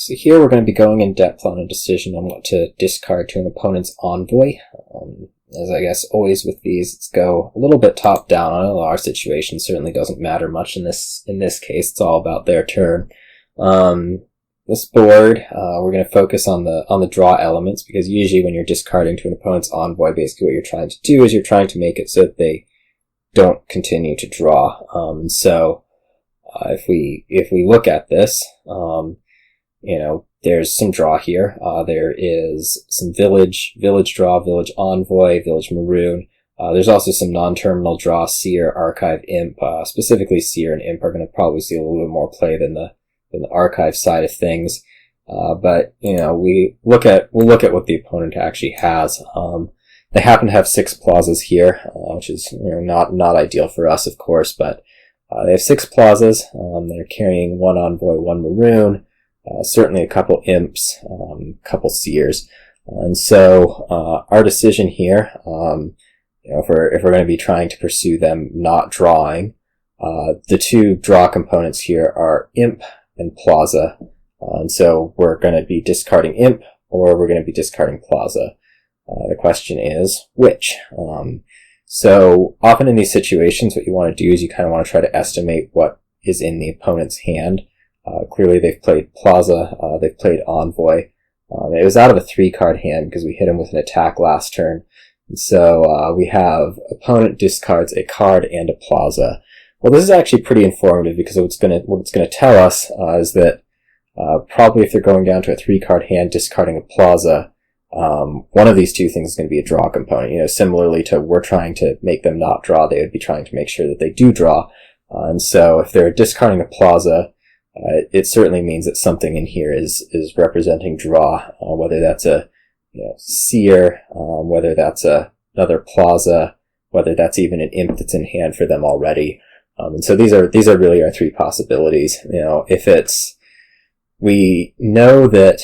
So here we're going to be going in depth on a decision on what to discard to an opponent's envoy. As I guess always with these, let's go a little bit top down. I know our situation certainly doesn't matter much in this case. It's all about their turn. This board, we're going to focus on the draw elements, because usually when you're discarding to an opponent's envoy, basically what you're trying to do is you're trying to make it so that they don't continue to draw. If we look at this, there's some draw here. There is some village draw, village envoy, village maroon. There's also some non-terminal draw, seer, archive, imp. Specifically seer and imp are going to probably see a little bit more play than the archive side of things. But we'll look at what the opponent actually has. They happen to have 6 plazas here, which is not ideal for us, of course, but they have 6 plazas. They're carrying 1 envoy, 1 maroon, certainly a couple imps, a couple seers. And so our decision here, if we're going to be trying to pursue them not drawing, the 2 draw components here are imp and plaza. And so we're going to be discarding imp, or we're going to be discarding plaza. The question is which. So often in these situations, what you want to do is you kind of want to try to estimate what is in the opponent's hand. Clearly they've played plaza, they've played envoy. It was out of a 3-card hand because we hit him with an attack last turn. And so we have opponent discards a card and a plaza. Well, this is actually pretty informative, because what it's going to tell us is that probably if they're going down to a 3-card hand discarding a plaza, one of these 2 things is going to be a draw component. Similarly to we're trying to make them not draw, they would be trying to make sure that they do draw. And so if they're discarding a plaza, it certainly means that something in here is representing draw, whether that's a seer, whether that's another plaza, whether that's even an imp that's in hand for them already. And so these are really our 3 possibilities. If we know that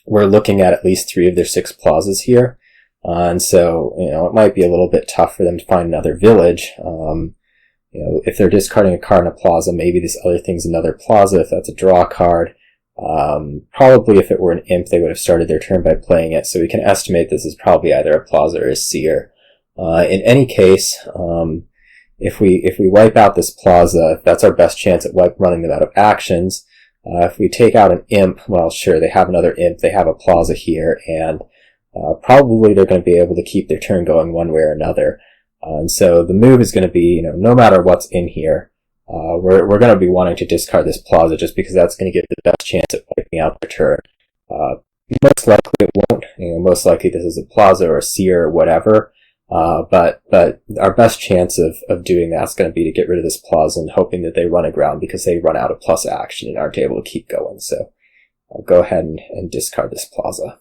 we're looking at least 3 of their 6 plazas here, and so it might be a little bit tough for them to find another village. If they're discarding a card in a plaza, maybe this other thing's another plaza if that's a draw card. Probably if it were an imp, they would have started their turn by playing it, so we can estimate this is probably either a plaza or a seer. In any case, if we wipe out this plaza, that's our best chance at running them out of actions. If we take out an imp, well, sure, they have another imp, they have a plaza here, and probably they're going to be able to keep their turn going one way or another. And so the move is going to be, no matter what's in here, we're going to be wanting to discard this plaza, just because that's going to give the best chance at wiping out their turn. Most likely it won't. Most likely this is a plaza or a seer or whatever. But our best chance of doing that is going to be to get rid of this plaza and hoping that they run aground, because they run out of plus action and aren't able to keep going. So I'll go ahead and discard this plaza.